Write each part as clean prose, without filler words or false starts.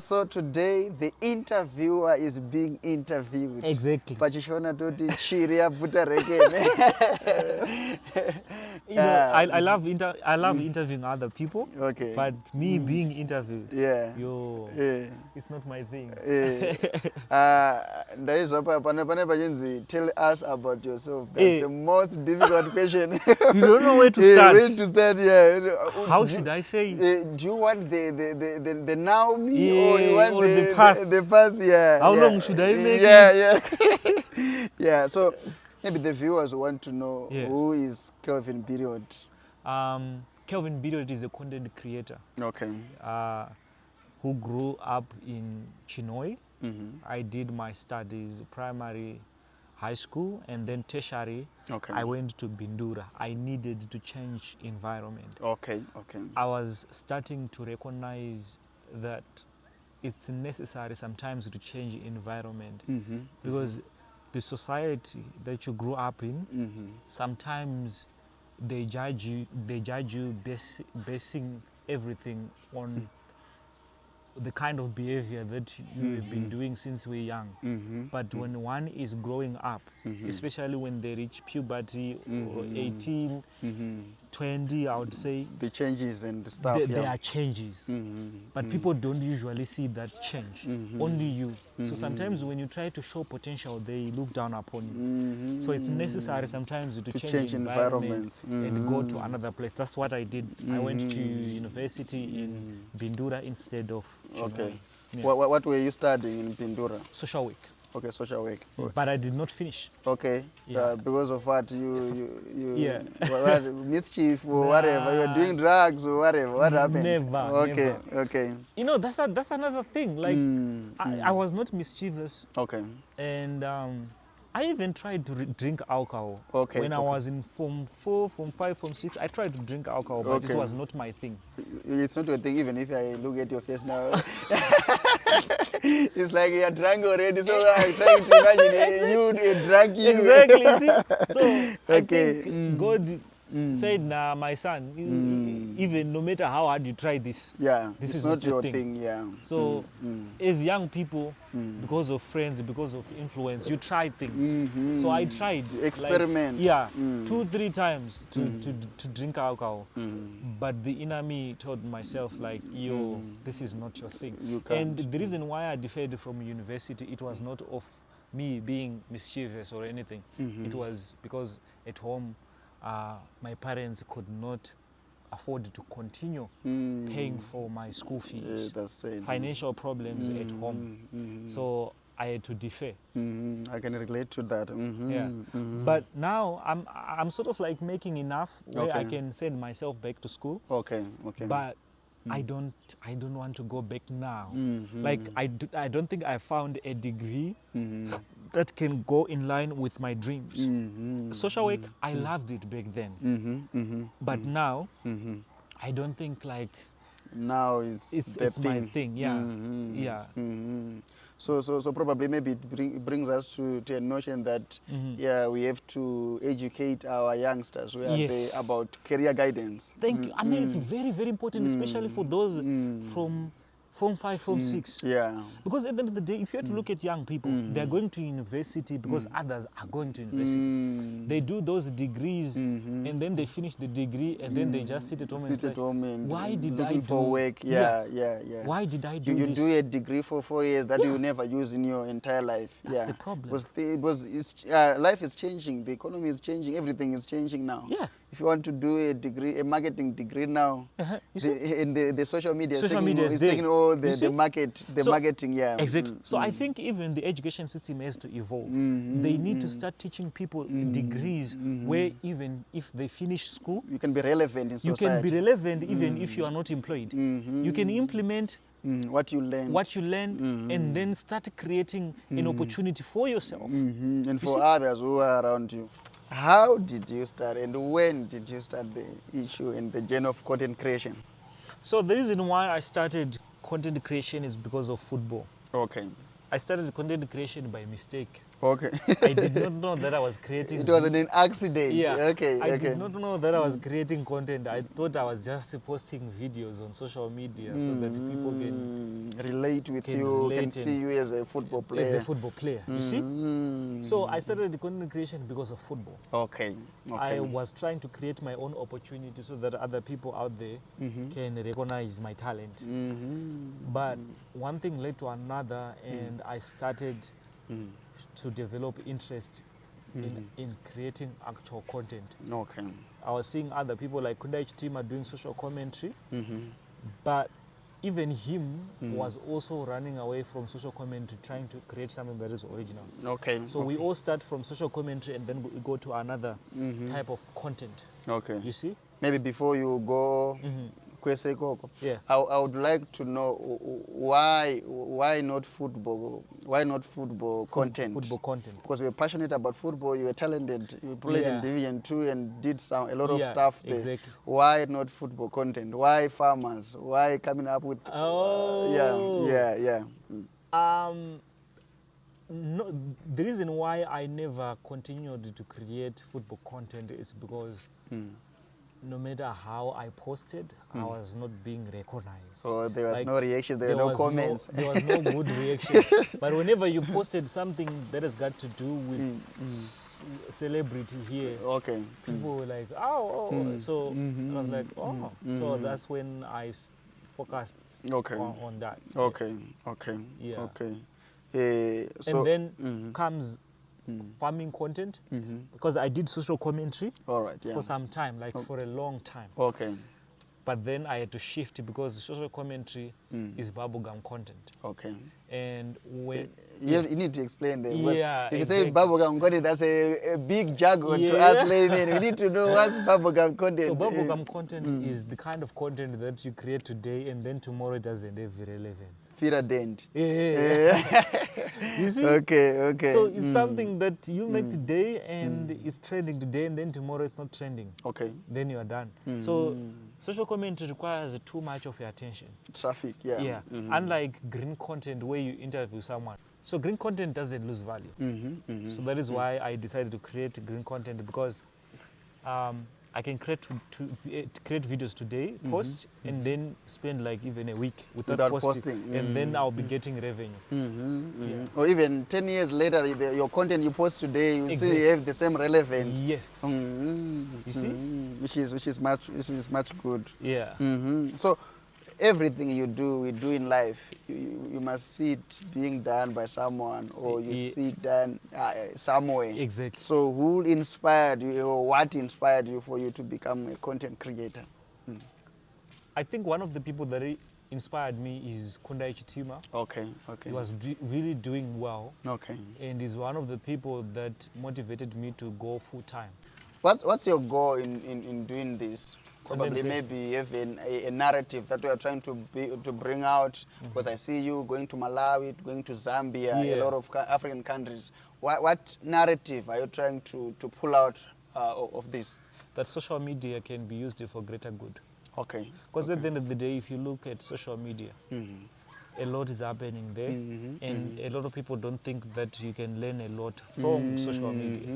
So today the interviewer is being interviewed. Exactly. Pachishona toti chiri aputa rekene. I love interviewing other people. Okay. But me being interviewed, Yeah. it's not my thing. Ndaizwa pane pachinzi tell us about yourself. That's the most difficult question. You don't know where to start. Where to start, yeah. How should I say it? Do you want the now me or you want the past? The past, yeah. How long should I make it? Yeah. Yeah, so maybe the viewers want to know who is KELVIN Birioti. KELVIN Birioti is a content creator. Okay. Who grew up in Chinoy. I did my studies, primary, high school, and then tertiary. Okay. I went to Bindura. I needed to change environment. Okay. I was starting to recognize that it's necessary sometimes to change environment because the society that you grew up in, sometimes they judge you basing everything on the kind of behavior that you have been doing since we're young. But when one is growing up, especially when they reach puberty or 18, 20, I would say, the changes and the stuff. There are changes. But people don't usually see that change. Only you. So sometimes when you try to show potential, they look down upon you. So it's necessary sometimes to change environments and go to another place. That's what I did. I went to university in Bindura instead of Chinoy. Okay. Yeah. What were you studying in Bindura? Social work. Okay, social work. But I did not finish. Okay. Yeah. Because of what what, mischief or whatever. You were doing drugs or whatever. What happened? Never. Okay. You know, that's another thing. Like I was not mischievous. Okay. And I even tried to drink alcohol. Okay. When I was in Form 4, Form 5, Form 6, I tried to drink alcohol, but it was not my thing. It's not your thing, even if I look at your face now. It's like you're drunk already, so I'm trying to imagine you drunk you. Exactly. See? So I think God said, nah, my son, even no matter how hard you try this, this is not your thing. Yeah. So as young people, because of friends, because of influence, you try things. So I tried. Experiment. Like, 2-3 times to drink alcohol. But the inner me told myself, like, yo, this is not your thing. You can't. And the reason why I deferred from university, it was not of me being mischievous or anything. It was because at home, my parents could not afford to continue paying for my school fees. That's it. Financial problems at home. So I had to defer. I can relate to that. But now I'm sort of like making enough where I can send myself back to school. Okay. But I don't want to go back now. Like I don't think I found a degree that can go in line with my dreams. Social work, I loved it back then. But now, I don't think like now it's my thing. Yeah. So probably maybe it brings us to a notion that we have to educate our youngsters about career guidance. Thank you. I mean, it's very, very important, especially for those from Form 5, Form 6. Yeah. Because at the end of the day, if you have to look at young people, they're going to university because others are going to university. They do those degrees and then they finish the degree and then they just sit at home and why did I do for work? Yeah. Why did I do this? You do a degree for 4 years that you will never use in your entire life. That's the problem. Life is changing, the economy is changing, everything is changing now. Yeah. If you want to do a degree, a marketing degree now, the social media is taking all the marketing, Exactly. So I think even the education system has to evolve. They need to start teaching people degrees where even if they finish school, you can be relevant in society. You can be relevant even if you are not employed. You can implement what you learn, and then start creating an opportunity for yourself and for others who are around you. How did you start and when did you start the issue in the journey of content creation? So the reason why I started content creation is because of football. Okay. I started content creation by mistake. Okay. I did not know that I was creating. It was an accident. Yeah. Okay. I okay. did not know that I was creating content. I thought I was just posting videos on social media so that people can relate with can you, relate can see you as a football player. as a football player. You see? So I started the content creation because of football. Okay. I was trying to create my own opportunity so that other people out there can recognize my talent. But one thing led to another, and I started to develop interest in creating actual content. Okay. I was seeing other people like Kundaichi Tima doing social commentary, but even him was also running away from social commentary, trying to create something that is original. Okay. So we all start from social commentary and then we go to another type of content. Okay. You see? Maybe before you go, Yeah. I would like to know why not football? Why not football content? Football content. Because you were passionate about football, you were talented, you played in Division 2 and did a lot of Yeah, stuff there. exactly. Why not football content? Why farmers? Why coming up with? Yeah. No, the reason why I never continued to create football content is because no matter how I posted, I was not being recognized. Oh, there was no reaction, there were no comments. There was no good reaction. But whenever you posted something that has got to do with celebrity here, okay, people were like, oh. So I was like, oh. So that's when I focused on that. Okay. Yeah. Okay. So, and then comes farming content, because I did social commentary for some time, like for a long time. Okay. But then I had to shift because social commentary is bubblegum content. Okay. And when you need to explain them. Yeah, if you say bubblegum content, that's a big jargon to us laymen. We need to know what's bubblegum content. So bubblegum content is the kind of content that you create today and then tomorrow it doesn't have relevance. Fear dent. Yeah. You see? Okay. So it's something that you make today and it's trending today and then tomorrow it's not trending. Okay. Then you are done. So social commentary requires too much of your attention. Traffic, yeah. Yeah. Unlike green content where you interview someone. So green content doesn't lose value. So that is why I decided to create green content, because I can create videos today, post, and then spend like even a week without posting. And then I'll be getting revenue. Or even 10 years later, your content you post today, you still have the same relevance. Yes. You see? Which is much good. Yeah. So everything we do in life, you must see it being done by someone, or you see it done somewhere. Exactly. So who inspired you, or what inspired you for you to become a content creator? I think one of the people that inspired me is Kundaichi Tima. Okay. He was really doing well. Okay. And he's one of the people that motivated me to go full time. What's your goal in doing this? Probably maybe even a narrative that we are trying to bring out, because I see you going to Malawi, going to Zambia, a lot of African countries. What narrative are you trying to pull out of this? That social media can be used for greater good. Okay. Because at the end of the day, if you look at social media, a lot is happening there, and a lot of people don't think that you can learn a lot from social media.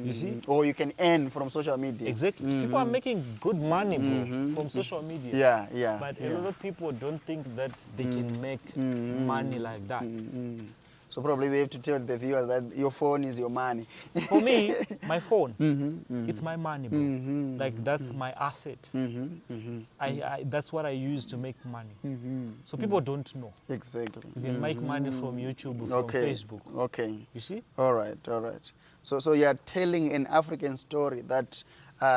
You see? Or you can earn from social media. Exactly. People are making good money, bro, from social media. Yeah. But a lot of people don't think that they can make money like that. So probably we have to tell the viewers that your phone is your money. For me, my phone, it's my money, bro. Like, that's my asset. That's what I use to make money. So people don't know. Exactly. You can make money from YouTube, from Facebook. Okay. You see? All right. So you are telling an African story that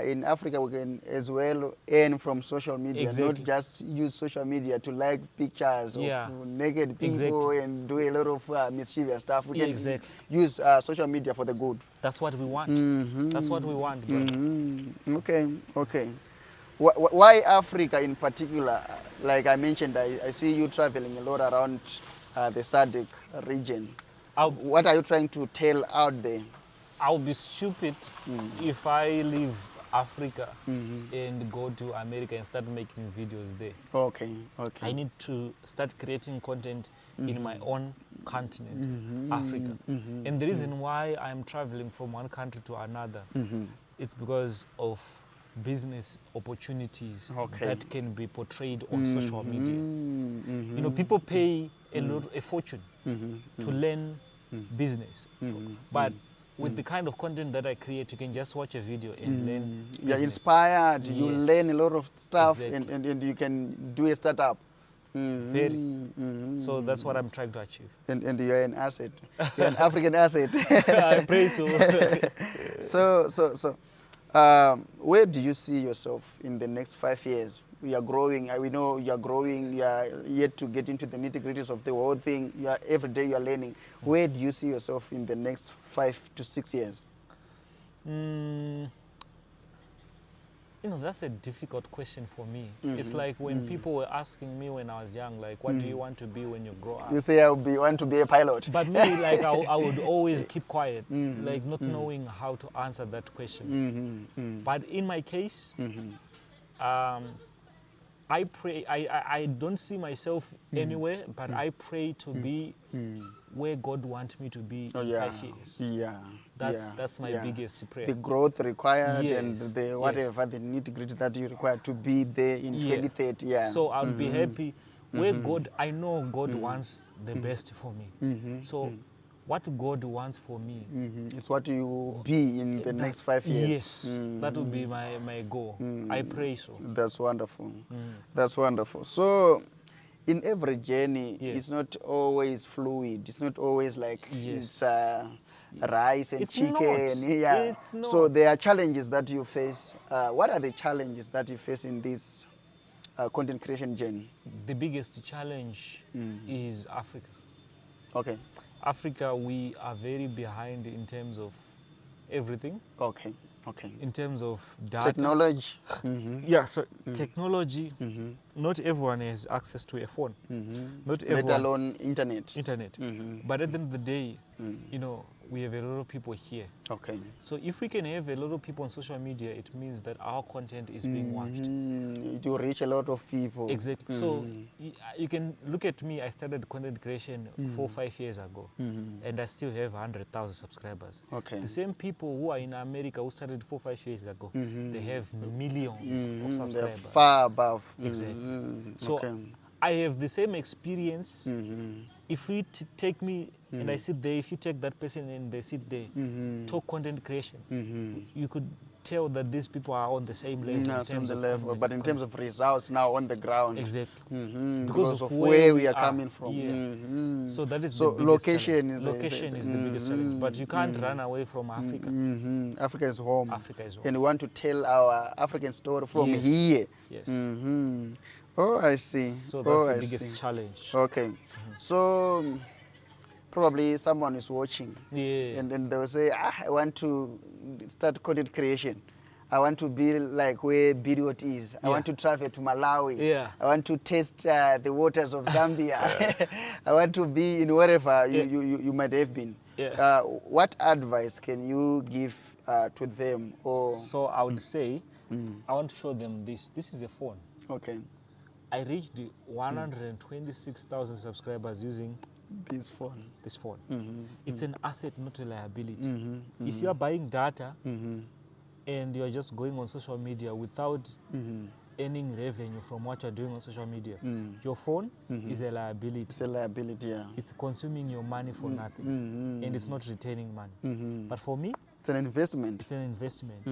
in Africa we can as well earn from social media, not just use social media to like pictures of naked people and do a lot of mischievous stuff. We can use social media for the good. That's what we want. That's what we want, bro. Okay. Why Africa in particular? Like I mentioned, I see you traveling a lot around the SADC region. What are you trying to tell out there? I'll be stupid if I leave Africa and go to America and start making videos there. Okay. I need to start creating content in my own continent, Africa. And the reason why I'm traveling from one country to another, it's because of business opportunities that can be portrayed on social media. You know, people pay a fortune to learn business, but with the kind of content that I create, you can just watch a video and learn business. You're inspired, you learn a lot of stuff, exactly. and you can do a startup. Very. So that's what I'm trying to achieve. And you're an asset. You're an African asset. I pray so. So, where do you see yourself in the next 5 years? You are growing. We know you are growing. You are yet to get into the nitty-gritties of the whole thing. Every day you are learning. Where do you see yourself in the next 5 to 6 years? You know, that's a difficult question for me. It's like when people were asking me when I was young, like, what do you want to be when you grow up? You say want to be a pilot. But me, like, I would always keep quiet, like not knowing how to answer that question. But in my case, I pray, I don't see myself anywhere, but I pray to be where God wants me to be in 5 years. That's my biggest prayer. The growth required and the whatever the nitty-gritty that you require to be there in 2030. So I'll be happy where God, I know God wants the best for me. So what God wants for me, it's what you will be in the next 5 years. Yes, that will be my goal. I pray so. That's wonderful. That's wonderful. So in every journey, it's not always fluid. It's not always like it's rice and chicken. So there are challenges that you face. What are the challenges that you face in this content creation journey? The biggest challenge is Africa. Okay. Africa, we are very behind in terms of everything. Okay. In terms of data. Technology. Yeah, so technology, not everyone has access to a phone. Not everyone. Let alone internet. But at the end of the day, you know, we have a lot of people here. Okay. So if we can have a lot of people on social media, it means that our content is being watched. You reach a lot of people. Exactly. So you can look at me. I started content creation 4 or 5 years ago, and I still have 100,000 subscribers. Okay. The same people who are in America who started 4 or 5 years ago, they have millions of subscribers. They're far above. Exactly. So I have the same experience. If you take me and I sit there, if you take that person and they sit there, talk content creation, you could tell that these people are on the same level. No, on the level, but in terms of results now on the ground. Exactly. Because of where we are coming from. So that is the biggest location challenge. Location is the biggest challenge, but you can't run away from Africa. Africa is home. Africa is home. And we want to tell our African story from here. Yes. Oh, I see. So that's the biggest challenge. Okay. So probably someone is watching. And then they'll say, I want to start content creation. I want to be like where Birioti is. I want to travel to Malawi. I want to taste the waters of Zambia. I want to be in wherever you might have been. What advice can you give to them? So I would say, I want to show them this. This is a phone. Okay. I reached 126,000 subscribers using this phone. It's an asset, not a liability. If you are buying data and you are just going on social media without earning revenue from what you're doing on social media, your phone is a liability. It's a liability, It's consuming your money for nothing, and it's not retaining money. But for me, it's an investment. It's an investment.